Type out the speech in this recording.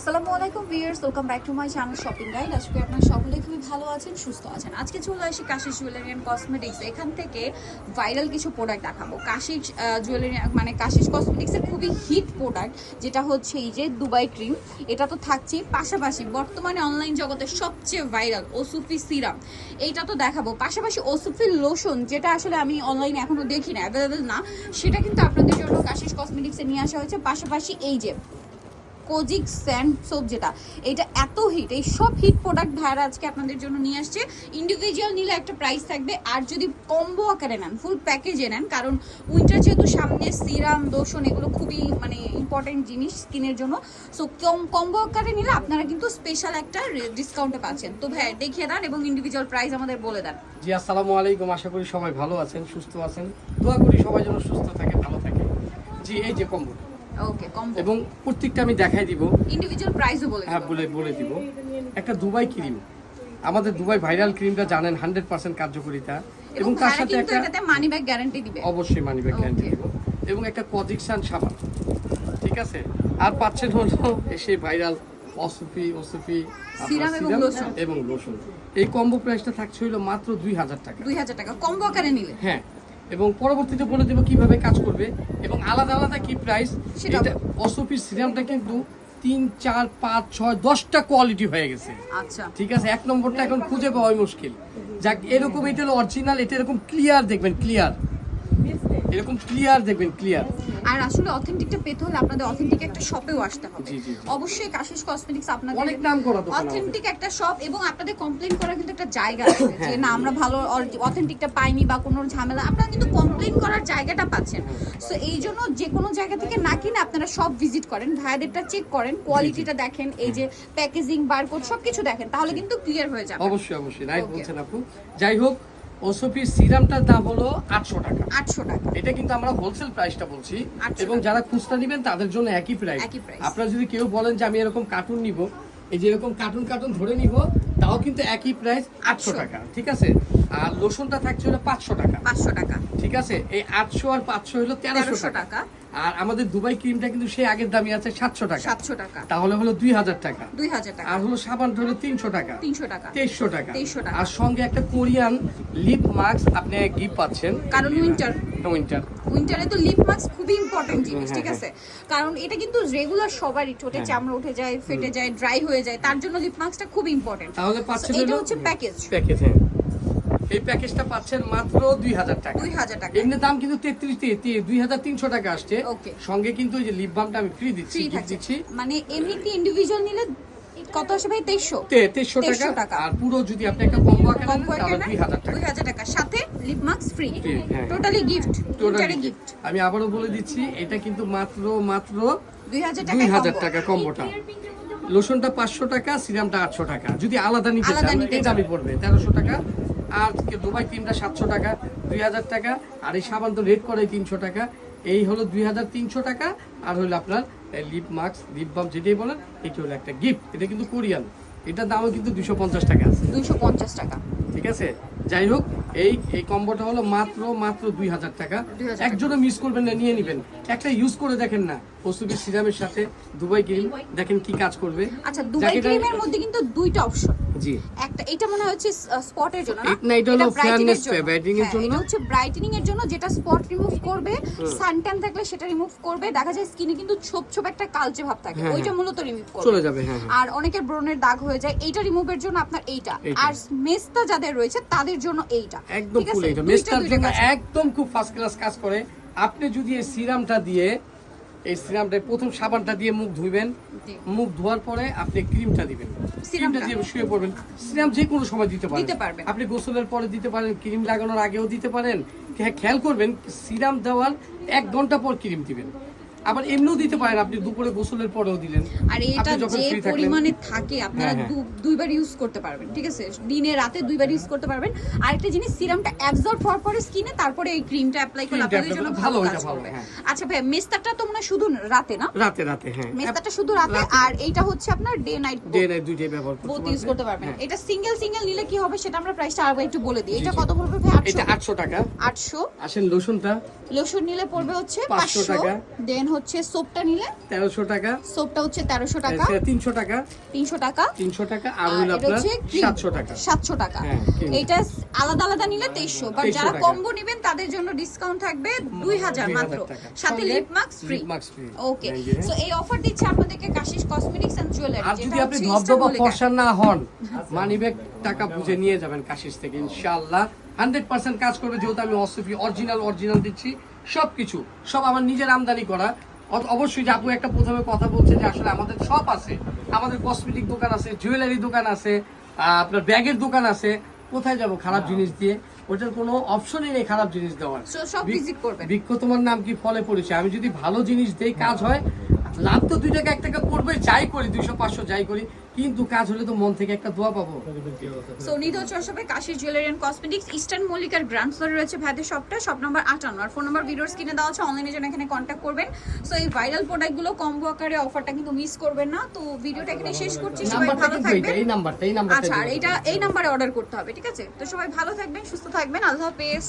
আসসালামু আলাইকুম viewers, welcome back to my channel shopping guide. আজকে আপনারা সকলে খুবই ভালো আছেন, সুস্থ আছেন। আজকে চলে আসি কাশিস জুয়েলারি অ্যান্ড কসমেটিক্স। এখান থেকে ভাইরাল কিছু প্রোডাক্ট দেখাবো। কাশিস জুয়েলারি মানে কাশিস কসমেটিক্সের খুবই হিট প্রোডাক্ট, যেটা হচ্ছে এই যে দুবাই ক্রিম। এটা তো থাকছেই, পাশাপাশি বর্তমানে অনলাইন জগতে সবচেয়ে ভাইরাল ওসুফি সিরাম, এইটা তো দেখাবো। পাশাপাশি ওসুফি লোশন, যেটা আসলে আমি অনলাইনে এখনো দেখি না, অ্যাভেলেবেল না, সেটা কিন্তু আপনাদের জন্য কাশিস কসমেটিক্সে নিয়ে আসা হয়েছে। পাশাপাশি এই যে কোজিক স্যান্ড সোপ, যেটা এটা এত হিট, এই সব হিট প্রোডাক্ট ভাইরা আজকে আপনাদের জন্য নিয়ে আসছে। ইন্ডিভিজুয়াল নিলে একটা প্রাইস থাকবে, আর যদি কম্বো আকারে নেন, ফুল প্যাকেজে নেন, কারণ উইন্টার যেহেতু সামনে, সিরাম লোশন এগুলো খুবই মানে ইম্পর্টেন্ট জিনিস স্কিনের জন্য। সো কম্বো আকারে নিলে আপনারা কিন্তু স্পেশাল একটা ডিসকাউন্টে পাচ্ছেন। তো ভাই দেখিয়ে দেন এবং ইন্ডিভিজুয়াল প্রাইস আমাদের বলে দেন। জি, আসসালামু আলাইকুম। আশা করি সবাই ভালো আছেন, সুস্থ আছেন। দোয়া করি সবাই যেন সুস্থ থাকে, ভালো থাকে। জি, এই যে কম্বো, ওকে কম্বো, এবং প্রত্যেকটা আমি দেখাই দিব, ইন্ডিভিজুয়াল প্রাইসও বলে হ্যাঁ বলে দিব। একটা দুবাই ক্রিম, আমাদের দুবাই ভাইরাল ক্রিমটা জানেন 100% কার্যকারিতা, এবং তার সাথে একটা এটাতে মানি ব্যাক গ্যারান্টি দিবে, অবশ্যই মানি ব্যাক গ্যারান্টি দিব, এবং একটা কজিকশন সাবান, ঠিক আছে। আর পাচ্ছেন হলো সেই ভাইরাল ওসুফি সিরাম এবং লোশন। এই কম্বো প্রাইসটা থাকছে হলো মাত্র 2000 টাকা। 2000 টাকা কম্বো আকারে নিলে, হ্যাঁ। এবং পরবর্তীতে বলে দেবো কিভাবে কাজ করবে এবং আলাদা আলাদা কি প্রাইস। এটা ওসুফি সিরামটা কিন্তু 3, 4, 5, 6, 10টা কোয়ালিটি হয়ে গেছে। আচ্ছা ঠিক আছে, এক নম্বরটা এখন খুঁজে পাওয়াই মুশকিল। যাক, এরকম এটা হলো অরিজিনাল, এটা এরকম ক্লিয়ার দেখবেন, ক্লিয়ার, এরকম ক্লিয়ার দেখবেন, ক্লিয়ার। আর আসলে অথেন্টিকটা পেতে হলে আপনাদের অথেন্টিক একটা শপেও আসতে হবে। জি জি, অবশ্যই কাশিস কসমেটিক্স আপনাদের অনেক নাম করা দোকান, অথেন্টিক একটা শপ, এবং আপনাদের কমপ্লেইন করার কিন্তু একটা জায়গা আছে যে না আমরা ভালো অথেন্টিকটা পাইনি বা কোনো ঝামেলা, আপনারা কিন্তু কমপ্লেইন করার জায়গাটা পাচ্ছেন। সো এই জন্য যে কোনো জায়গা থেকে না কিনে আপনারা সব ভিজিট করেন, ভাইয়াদেরটা চেক করেন, কোয়ালিটিটা দেখেন, এই যে প্যাকেজিং, বারকোড সবকিছু দেখেন, তাহলে কিন্তু ক্লিয়ার হয়ে যাবে। অবশ্যই অবশ্যই, রাইট বলছেন আপু। যাই হোক, ওসুফি সিরামটার দাম হলো 800 টাকা। 800 টাকা, এটা কিন্তু আমরা হোলসেল প্রাইসটা বলছি, 800 এবং যারা খুচরা নেবেন তাদের জন্য একই প্রাইস। আপনারা যদি কেউ বলেন যে আমি এরকম কার্টুন নিব, এই যে এরকম কার্টুন ধরে নিব, তাও কিন্তু একই প্রাইস 800 টাকা, ঠিক আছে। আর লোশনটা থাকছে হলো 500 টাকা, 500 টাকা, ঠিক আছে। এই 800 আর 500 হলো 1300 টাকা। আর আমাদের দুবাই ক্রিমটা কিন্তু সেই আগের দামই আছে 700 টাকা, 700 টাকা, তাহলে হলো 2000 টাকা, 2000 টাকা। আর হলো সাবান হলো 300 টাকা, 300 টাকা, 2300 টাকা, 2300 টাকা। আর সঙ্গে একটা কোরিয়ান লিপ মাস্ক আপনি গিফট পাচ্ছেন, কারণ উইন্টারে তো লিপ মাস্ক খুবই ইম্পর্টেন্ট জিনিস, ঠিক আছে। কারণ এটা কিন্তু রেগুলার সবারই ঠোঁটে চামড়া উঠে যায়, ফেটে যায়, ড্রাই হয়ে যায়, তার জন্য লিপ মাস্কটা খুব ইম্পর্টেন্ট। তাহলে পাচ্ছেন এটা হচ্ছে প্যাকেজ, হ্যাঁ। এই প্যাকেজটা পাচ্ছেন মাত্র 2000 টাকা। 2000 টাকা, এমনি দাম কিন্তু 2300 টাকা আসছে। ওকে, সঙ্গে কিন্তু এই যে লিপ বামটা আমি ফ্রি দিচ্ছি। মানে এমনিতে ইন্ডিভিজুয়াল নিলে কত আসে ভাই? 2300 টাকা। আর পুরো যদি আপনি একটা কম্বো আকারে নেন তাহলে 2000 টাকা, 2000 টাকা, সাথে লিপ মাস্ক ফ্রি, হ্যাঁ। Totally gift, totally gift. আমি আবারও বলে দিচ্ছি, এটা কিন্তু মাত্র 2000 টাকা কম্বোটা। লোশনটা 500 টাকা, সিরামটা 800 টাকা। যদি আলাদা নিতে চান এই দামই পড়বে 1300 টাকা। আর দুবাই ক্রিমটা 700 টাকা, 2000 টাকা। আর এই সাবান তো রেট করে 300 টাকা। এই হলো 2300 টাকা। আর হলো আপনার লিপ মাস্ক, লিপ বাম যেটাই বলেন, এটা হলো একটা গিফট। এটা কিন্তু কোরিয়ান, এটার দামও কিন্তু 250 টাকা আছে, 250 টাকা, ঠিক আছে। যাই হোক, এই কম্বোটা হলো মাত্র 2000 টাকা। একজনও মিস করবেন না, নিয়ে নেবেন। একটা ইউজ করে দেখেন না, ওসুফি সিরামের সাথে দুবাই ক্রিম, দেখেন কি কাজ করবে। আচ্ছা, দুবাই ক্রিমের মধ্যে কিন্তু দুইটা অপশন। জি, একটা এটা মনে হয় হচ্ছে স্পটের জন্য, না এটা হলো ফেয়ারনেস ব্রাইটেনিং এর জন্য। এটা হচ্ছে ব্রাইটেনিং এর জন্য, যেটা স্পট রিমুভ করবে, সানট্যান থাকলে সেটা রিমুভ করবে। দেখা যায় স্কিনে কিন্তু ছোপ একটা কালচে ভাব থাকে, ওইটা মূলত রিমুভ করবে, চলে যাবে। হ্যাঁ, আর অনেকের ব্রণের দাগ হয়ে যায়, এইটা রিমুভের জন্য আপনার এইটা। আর মেস্তা যাদের রয়েছে তাদের জন্য এইটা, একদম ফুল। এইটা মেস্তার জন্য একদম খুব ফার্স্ট ক্লাস কাজ করে। আপনি যদি এই সিরামটা দিয়ে, এই সিরামটা প্রথম সাবানটা দিয়ে মুখ ধুইবেন, মুখ ধোয়ার পরে আপনি ক্রিমটা দিবেন, ক্রিমটা দিয়ে শুয়ে পড়বেন। সিরাম যে কোনো সময় দিতে পারেন, আপনি গোসলের পরে দিতে পারেন, ক্রিম লাগানোর আগেও দিতে পারেন। খেয়াল করবেন, সিরাম দেওয়ার 1 ঘন্টা পর ক্রিম দিবেন। আবার এমনিও দিতে পারেন, আপনি দুপুরে গোসলের পরেও দিলেন। আর এটা যে পরিমাণে থাকে আপনারা দুইবার ইউজ করতে পারবেন, ঠিক আছে, দিনে রাতে দুইবার ইউজ করতে পারবেন। আর একটা জিনিস, সিরামটা অ্যাবজর্ব হওয়ার পরে স্কিনে, তারপরে এই ক্রিমটা অ্যাপ্লাই করলে আপনাদের জন্য ভালো কাজ করবে। আচ্ছা ভাই, মেস্তাটা তো মনে শুধু রাতে না? রাতে, হ্যাঁ, মেস্তাটা শুধু রাতে। আর এইটা হচ্ছে আপনার ডে নাইট দুইটাই ব্যবহার করতে পারবেন। এটা সিঙ্গেল নিলে কি হবে সেটা আমরা প্রাইসটা আরেকবার একটু বলে দিই। এটা কত পড়বে ভাই? 800 টাকা। 800। আসেন লোশনটা, লোশন নিলে পড়বে হচ্ছে 500 টাকা। দেন হচ্ছে সোপটা নিলে 1300 টাকা, সোপটা হচ্ছে 1300 টাকা, 300 টাকা, 300 টাকা, 300 টাকা, আর হলো এটা আপনার হচ্ছে cream, 700 টাকা। 700 টাকা। হ্যাঁ, cream। এইটা আলাদা আলাদা নিলে 2300, বাট 2300 যারা টাকা। কম্বো নেবেন তাদের জন্য ডিসকাউন্ট থাকবে 2000 মাত্র, টাকা। সাথে সঙ্গে lip mask free. lip mask free। Okay, এই যে। সো এই অফার দিচ্ছে আপনাদেরকে কাশিস কসমেটিক্স এন্ড জুয়েলারি, আর যদি আপনি ধবধবা ফর্সা না হন, মানিব্যাগ টাকা বুঝে নিয়ে যাবেন কাশিস থেকে ইনশাআল্লাহ। 100% কাজ করবে, যেহেতু আমি অসফি অরিজিনাল দিচ্ছি। সবকিছু সব আমার নিজের আমদানি করা। অবশ্যই যে আপু একটা প্রথমে কথা বলছে যে আসলে আমাদের সব আছে, আমাদের কসমেটিক দোকান আছে, জুয়েলারি দোকান আছে, আপনার ব্যাগের দোকান আছে। কোথায় যাব খারাপ জিনিস দিয়ে? ওটার কোনো অপশনই নেই খারাপ জিনিস দেওয়ার। সব ভিজিট করবেন। বৃক্ষ তোমার নাম কি ফলে পড়েছে। আমি যদি ভালো জিনিস দেই, কাজ হয়, লাভ তো 2 টাকা 1 টাকা পড়বে, যাই করি 200 500 যাই করি, কিন্তু কাজ হলে তো মন থেকে একটা দোয়া পাবো। সো নিধো চশপে Kashish jewellery and cosmetics eastern মল্লিকার গ্রাউন্ড ফ্লোরে রয়েছে ভাইদের শপটা, শপ নাম্বার 58, আর ফোন নাম্বার ভিডিওর স্ক্রিনে দেওয়া আছে, অনলাইনে জন্য এখানে কন্ট্যাক্ট করবেন। সো এই ভাইরাল প্রোডাক্টগুলো কম্বো আকারে অফারটা কিন্তু মিস করবেন না। তো ভিডিওটা এখানে শেষ করছি, সবাই নাম্বারটা ভালো কিন্তু থাকবেন। এই নাম্বারটা আচ্ছা, আর এই নাম্বারে অর্ডার করতে হবে, ঠিক আছে? তো সবাই ভালো থাকবেন, সুস্থ থাকবেন, আল্লাহ হাফেজ।